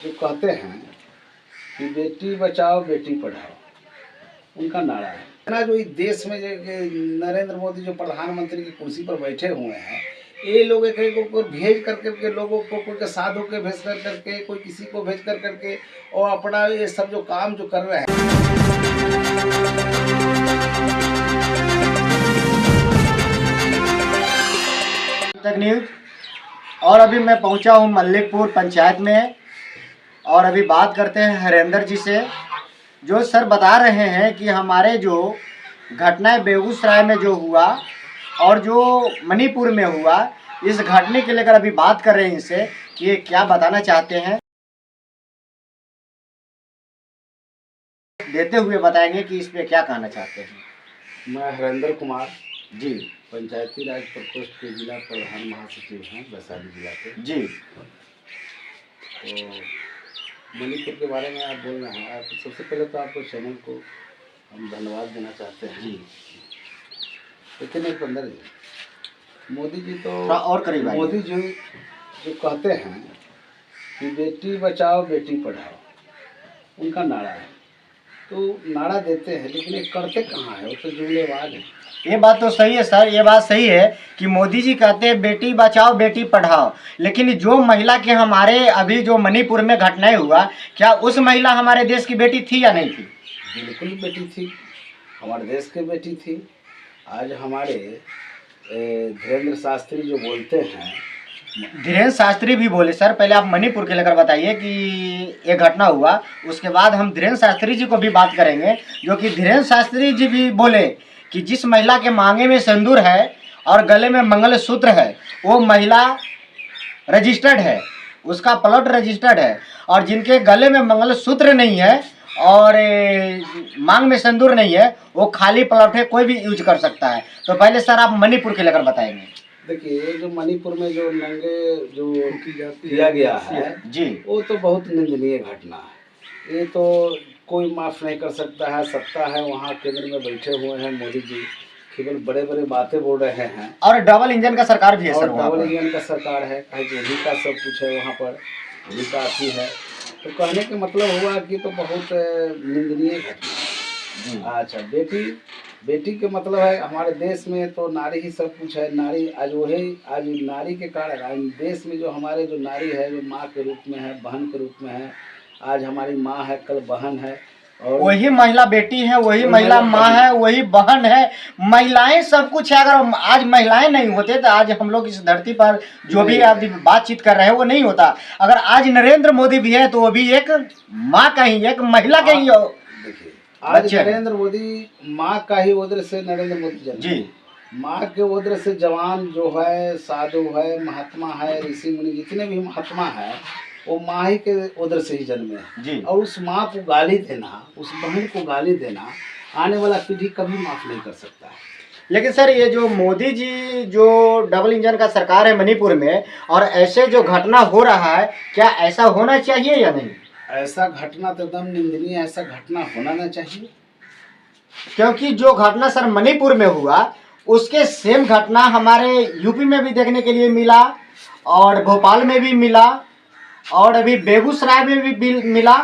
जो कहते हैं कि बेटी बचाओ बेटी पढ़ाओ, उनका नारा है ना। जो इस देश में जो नरेंद्र मोदी जो प्रधानमंत्री की कुर्सी पर बैठे हुए हैं, ये लोग एक को भेज कर करके लोगों को कोई के साधु के भेज कर करके, कोई किसी को भेज कर करके, और अपना ये सब जो काम जो कर रहे हैं। तक न्यूज। और अभी मैं पहुंचा हूं मल्लिकपुर पंचायत में, और अभी बात करते हैं हरेंद्र जी से, जो सर बता रहे हैं कि हमारे जो घटनाएं बेगूसराय में जो हुआ और जो मणिपुर में हुआ, इस घटने के लेकर अभी बात कर रहे हैं इनसे कि ये क्या बताना चाहते हैं, देते हुए बताएंगे कि इस पे क्या कहना चाहते हैं। मैं हरेंद्र कुमार जी, पंचायती राज प्रकोष्ठ के जिला प्रधान महासचिव हैं वैशाली जिला के जी। तो मणिपुर के बारे में आप बोल रहे हैं। आप सबसे पहले तो आपको चैनल को हम धन्यवाद देना चाहते हैं जी। लेकिन एक अंदर जी मोदी जी तो और करीब मोदी जी जो कहते हैं कि बेटी बचाओ बेटी पढ़ाओ, उनका नारा है। तो नारा देते हैं लेकिन ये करते कहाँ है, वो तो जुमलेबाज है। ये बात तो सही है सर, ये बात सही है कि मोदी जी कहते हैं बेटी बचाओ बेटी पढ़ाओ, लेकिन जो महिला के हमारे अभी जो मणिपुर में घटनाएं हुआ, क्या उस महिला हमारे देश की बेटी थी या नहीं थी? बिल्कुल बेटी थी, हमारे देश की बेटी थी। आज हमारे धीरेन्द्र शास्त्री जो बोलते हैं, धीरेन्द्र शास्त्री भी बोले सर, पहले आप मणिपुर के लेकर बताइए कि ये घटना हुआ, उसके बाद हम धीरेन्द्र शास्त्री जी को भी बात करेंगे, जो कि धीरेन्द्र शास्त्री जी भी बोले कि जिस महिला के मांगे में सिंदूर है और गले में मंगलसूत्र है, वो महिला रजिस्टर्ड है, उसका प्लॉट रजिस्टर्ड है, और जिनके गले में मंगलसूत्र नहीं है और मांग में सिंदूर नहीं है, वो खाली प्लॉट है, कोई भी यूज कर सकता है। तो पहले सर आप मणिपुर के लेकर बताएंगे। देखिए, जो मणिपुर में जो नंगे जो किया गया है जी, वो तो बहुत निंदनीय घटना है। ये तो कोई माफ़ नहीं कर सकता है। सत्ता है वहाँ केंद्र में बैठे हुए हैं मोदी जी, केवल बड़े बड़े बातें बोल रहे हैं। और डबल इंजन का सरकार भी है सर, डबल इंजन का सरकार है, उन्हीं का सब कुछ है वहाँ पर, उन्हीं का अथी है। तो कहने का मतलब हुआ कि तो बहुत निंदनीय घटना है। अच्छा, बेटी के मतलब है हमारे देश में तो नारी ही सब कुछ है। नारी आज नारी के कारण आज देश में जो हमारे जो नारी है, जो माँ के रूप में है, बहन के रूप में है। आज हमारी माँ है, कल बहन है, और वही महिला बेटी है, वही महिला माँ है, वही बहन है। महिलाएं सब कुछ है। अगर आज महिलाएं नहीं होते तो आज हम लोग इस धरती पर जो भी आप बातचीत कर रहे हैं वो नहीं होता। अगर आज नरेंद्र मोदी भी है तो वो भी एक माँ का ही, एक महिला का ही। देखिए, आज नरेंद्र मोदी माँ का ही उधर से नरेंद्र मोदी जन्म जी, माँ के उधर से जवान जो है, साधु है, महात्मा है, ऋषि मुनि जितने भी महात्मा है, वो माँ ही के उधर से ही जन्मे हैं। और उस माँ को गाली देना, उस बहन को गाली देना, आने वाला पीढ़ी कभी माफ नहीं कर सकता है। लेकिन सर ये जो मोदी जी जो डबल इंजन का सरकार है मणिपुर में, और ऐसे जो घटना हो रहा है, क्या ऐसा होना चाहिए या नहीं? ऐसा घटना तो एकदम निंदनीय, ऐसा घटना होना ना चाहिए। क्योंकि जो घटना सर मणिपुर में हुआ, उसके सेम घटना हमारे यूपी में भी देखने के लिए मिला, और भोपाल में भी मिला, और अभी बेगूसराय में भी मिला।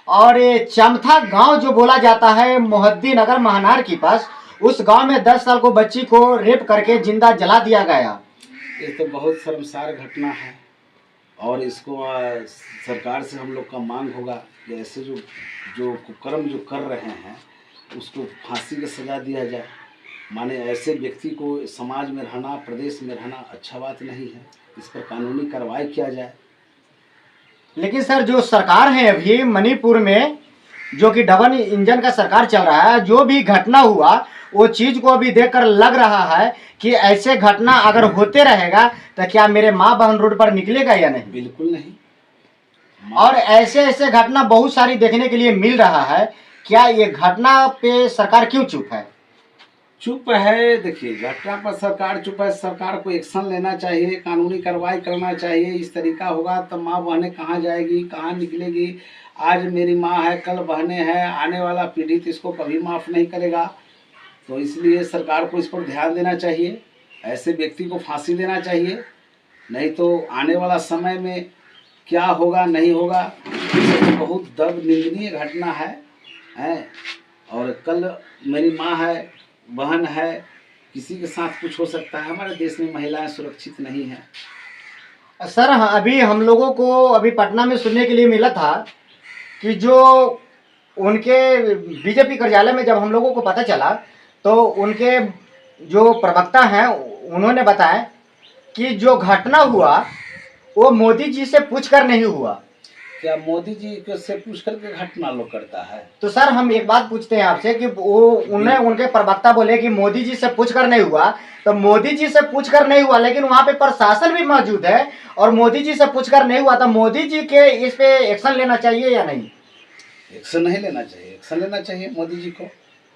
और ये चमथा गांव जो बोला जाता है मोहद्दी नगर महनार के पास, उस गांव में 10 साल को बच्ची को रेप करके जिंदा जला दिया गया। ये तो बहुत शर्मसार घटना है, और इसको सरकार से हम लोग का मांग होगा कि ऐसे जो कुकर्म जो कर रहे हैं उसको फांसी की सजा दिया जाए। माने ऐसे व्यक्ति को समाज में रहना, प्रदेश में रहना अच्छा बात नहीं है। इस पर कानूनी कार्रवाई किया जाए। लेकिन सर जो सरकार है अभी मणिपुर में, जो कि डबल इंजन का सरकार चल रहा है, जो भी घटना हुआ वो चीज को अभी देखकर लग रहा है कि ऐसे घटना अगर होते रहेगा तो क्या मेरे माँ बहन रोड पर निकलेगा या नहीं? बिल्कुल नहीं। और ऐसे घटना बहुत सारी देखने के लिए मिल रहा है। क्या ये घटना पे सरकार क्यों चुप है? चुप है, देखिए घटना पर सरकार चुप है। सरकार को एक्शन लेना चाहिए, कानूनी कार्रवाई करना चाहिए। इस तरीका होगा तो माँ बहनें कहाँ जाएगी, कहाँ निकलेगी। आज मेरी माँ है, कल बहनें हैं, आने वाला पीढ़ी तो इसको कभी माफ़ नहीं करेगा। तो इसलिए सरकार को इस पर ध्यान देना चाहिए, ऐसे व्यक्ति को फांसी देना चाहिए। नहीं तो आने वाला समय में क्या होगा नहीं होगा ये बहुत दर्द निंदनीय घटना है। और कल मेरी माँ है, बहन है, किसी के साथ कुछ हो सकता है। हमारे देश में महिलाएं सुरक्षित नहीं हैं। सर अभी हम लोगों को अभी पटना में सुनने के लिए मिला था कि जो उनके बीजेपी कार्यालय में जब हम लोगों को पता चला तो उनके जो प्रवक्ता हैं उन्होंने बताया कि जो घटना हुआ वो मोदी जी से पूछकर नहीं हुआ। क्या मोदी जी को से पूछ करके घटना लोग करता है? तो सर हम एक बात पूछते हैं आपसे कि वो उन्हें उनके प्रवक्ता बोले कि मोदी जी से पूछकर नहीं हुआ, तो मोदी जी से पूछकर नहीं हुआ लेकिन वहाँ पे प्रशासन भी मौजूद है और मोदी जी से पूछकर नहीं हुआ, तो मोदी जी के इस पे एक्शन लेना चाहिए या नहीं? एक्शन नहीं लेना चाहिए, एक्शन लेना चाहिए मोदी जी को।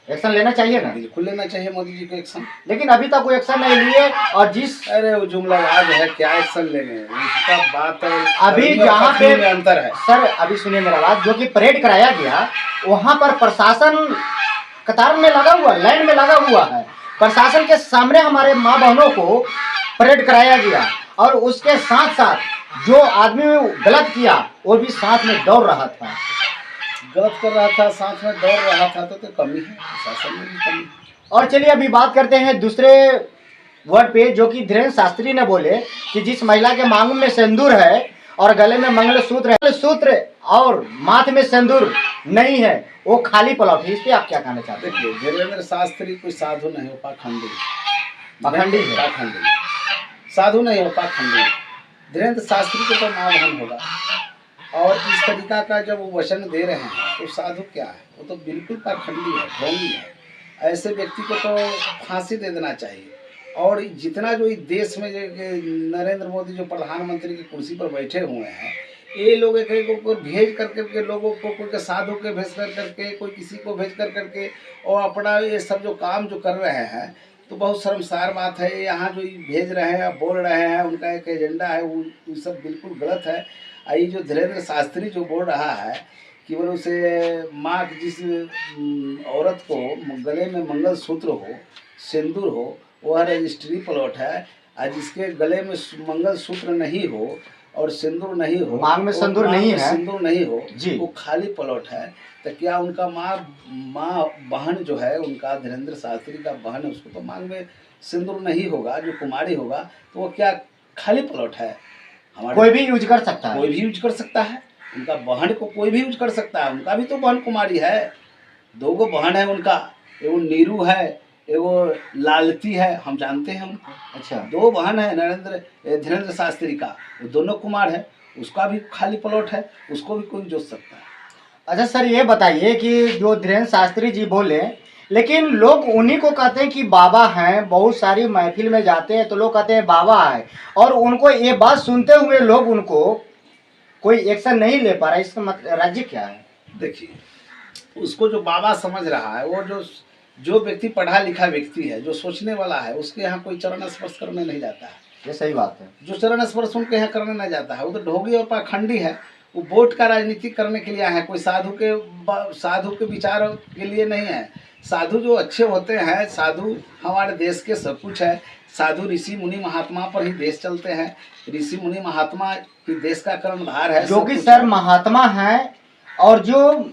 एक्शन लेना चाहिए ना? बिल्कुल लेना चाहिए मोदी जी को एक्शन। लेकिन अभी तक वो एक्शन नहीं लिए। और जिस अरे वो जुमलाबाज है, क्या एक्शन लेंगे, उसका बात है। अभी जहाँ पे अंतर है सर, अभी सुनिए मेरा बात, जो कि परेड कराया गया वहाँ पर प्रशासन कतार में लगा हुआ, लाइन में लगा हुआ है। प्रशासन के सामने हमारे माँ बहनों को परेड कराया गया और उसके साथ साथ जो आदमी गलत किया वो भी साथ में दौड़ रहा था, गलत कर रहा था, साथ में दौड़ रहा था। तो कमी है, प्रशासन में भी कमी है। और चलिए अभी बात करते हैं दूसरे वर्ड पे, जो कि धीरेन्द्र शास्त्री ने बोले कि जिस महिला के मांग में सिंदूर है और गले में मंगलसूत्र और माथे में सिंदूर नहीं है वो खाली प्लॉट है। इस पे आप क्या कहना चाहते हैं? देखिए, धीरेन्द्र शास्त्री कोई साधु नहीं हो, पाखंडी पाखंडी है। पाखंडी साधु नहीं हो, पाखंडी। धीरेन्द्र शास्त्री को तो माँ बहन होगा। और इस तरीका का जब वो वचन दे रहे हैं तो साधु क्या है? वो तो बिल्कुल पाखंडी है, ढोंगी है। ऐसे व्यक्ति को तो फांसी दे देना चाहिए। और जितना जो इस देश में जो नरेंद्र मोदी जो प्रधानमंत्री की कुर्सी पर बैठे हुए हैं, ये लोग एक को भेज कर करके लोगों को, कोई साधु के भेज कर करके, कोई किसी को भेज कर करके और अपना ये सब जो काम जो कर रहे हैं, तो बहुत शर्मसार बात है। यहाँ जो भेज रहे हैं, बोल रहे हैं, उनका एक एजेंडा है, वो सब बिल्कुल गलत है। ये जो धीरेन्द्र शास्त्री जो बोल रहा है कि बोले उसे माँ जिस औरत को गले में मंगलसूत्र हो, सिंदूर हो, वह रजिस्ट्री प्लॉट है। और जिसके गले में मंगलसूत्र नहीं हो और सिंदूर नहीं हो, मांग में सिंदूर नहीं है, सिंदूर नहीं हो जी, वो खाली प्लॉट है। तो क्या उनका माँ बहन जो है, उनका धीरेन्द्र शास्त्री का बहन है, उसको तो मांग में सिंदूर नहीं होगा, जो कुमारी होगा, तो वो क्या खाली प्लॉट है? कोई भी यूज कर सकता है, कोई भी यूज कर सकता है। उनका बहन को कोई भी यूज कर सकता है। उनका भी तो बहन कुमारी है, दो गो बहन है उनका, एगो नीरू है, एगो लालती है, हम जानते हैं उनको। अच्छा, दो बहन है धीरेन्द्र शास्त्री का, वो दोनों कुमार है। उसका भी खाली प्लॉट है, उसको भी कोई जोत सकता है। अच्छा सर ये बताइए कि जो धीरेन्द्र शास्त्री जी बोले, लेकिन लोग उन्हीं को कहते हैं कि बाबा हैं, बहुत सारी महफिल में जाते हैं तो लोग कहते हैं बाबा है, और उनको ये बात सुनते हुए लोग उनको कोई एक्शन नहीं ले पा रहा। इसका मतलब राज्य क्या है? देखिए, उसको जो बाबा समझ रहा है, वो जो व्यक्ति पढ़ा लिखा व्यक्ति है, जो सोचने वाला है, उसके यहाँ कोई चरण स्पर्श करने नहीं जाता है। ये सही बात है। जो चरण स्पर्श उनके यहाँ करने नहीं जाता है, वो तो ढोंगी और पाखंडी है। वो वोट का राजनीति करने के लिए है, कोई साधु के विचार के लिए नहीं है। साधु जो अच्छे होते हैं, साधु हमारे देश के सब कुछ है। साधु ऋषि मुनि महात्मा पर ही देश चलते हैं। ऋषि मुनि महात्मा ही देश का कर्णधार है। जो कि सर महात्मा है और जो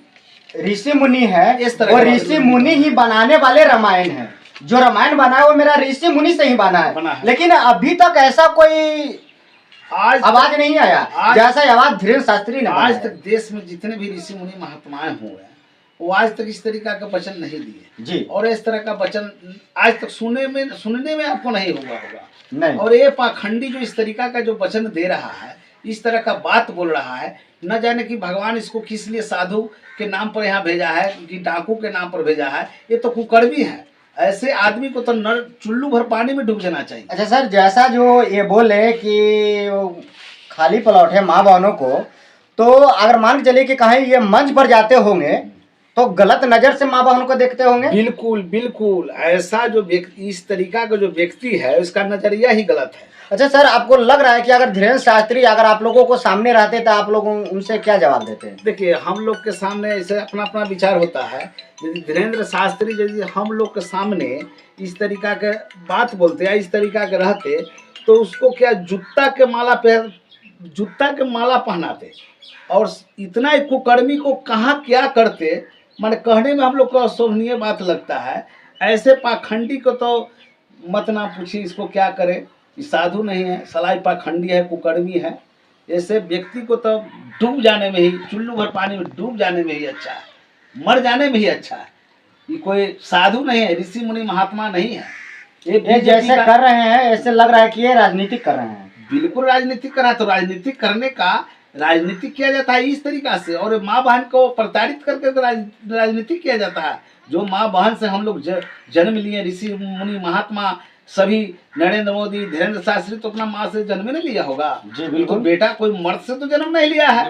ऋषि मुनि है, वो ऋषि मुनि ही बनाने वाले रामायण है। जो रामायण बना है वो मेरा ऋषि मुनि से ही बना है। लेकिन अभी तक ऐसा कोई आवाज नहीं आया जैसा आवाज धीरेन्द्र शास्त्री ने। आज तक देश में जितने भी ऋषि मुनि महात्माएं हुए हैं, वो आज तक इस तरीका का वचन नहीं दिए जी, और इस तरह का वचन आज तक सुनने में आपको नहीं हुआ होगा नहीं। और ये पाखंडी जो इस तरीका का जो वचन दे रहा है, इस तरह का बात बोल रहा है, न जाने कि भगवान इसको किस लिए साधु के नाम पर यहाँ भेजा है, कि डाकू के नाम पर भेजा है। ये तो कुकर्मी है। ऐसे आदमी को तो न चुल्लू भर पानी में डूब जाना चाहिए। अच्छा सर, जैसा जो ये बोले कि खाली प्लॉट है माँ बहनों को, तो अगर मान के चलिए कि कहीं ये मंच पर जाते होंगे तो गलत नजर से माँ बहनों को देखते होंगे। बिल्कुल बिल्कुल, ऐसा जो व्यक्ति, इस तरीका का जो व्यक्ति है, उसका नजरिया ही गलत है। अच्छा सर, आपको लग रहा है कि अगर धीरेन्द्र शास्त्री अगर आप लोगों को सामने रहते तो आप लोग उनसे क्या जवाब देते हैं? देखिए, हम लोग के सामने ऐसे अपना अपना विचार होता है। यदि धीरेन्द्र शास्त्री यदि हम लोग के सामने इस तरीका के बात बोलते या इस तरीका के रहते, तो उसको क्या जूता के माला पे जूता के माला पहनाते और इतना ही कुकर्मी को कहाँ क्या करते, माने कहने में हम लोग को अशोभनीय बात लगता है। ऐसे पाखंडी को तो मत ना पूछिए, इसको क्या करे। ये साधु नहीं है, सलाई पाखंडी है, कुकर्मी है। ऐसे व्यक्ति को तो डूब जाने में ही, चुल्लू भर पानी में डूब जाने में ही अच्छा है, मर जाने में ही अच्छा है। ये कोई साधु नहीं है, ऋषि मुनि महात्मा नहीं है। ये बीजेपी जैसे का कर रहे हैं ऐसे लग रहा है कि ये राजनीतिक कर रहे हैं। बिल्कुल राजनीतिक करा, तो राजनीतिक करने का राजनीतिक किया जाता है इस तरीका से, और माँ बहन को प्रताड़ित करके राजनीतिक किया जाता है। जो माँ बहन से हम लोग जन्म लिए, ऋषि मुनि महात्मा सभी, नरेंद्र मोदी, धीरेन्द्र शास्त्री तो अपना माँ से जन्म नहीं लिया होगा। जी बिल्कुल। तो बेटा कोई मर्द से तो जन्म नहीं लिया है।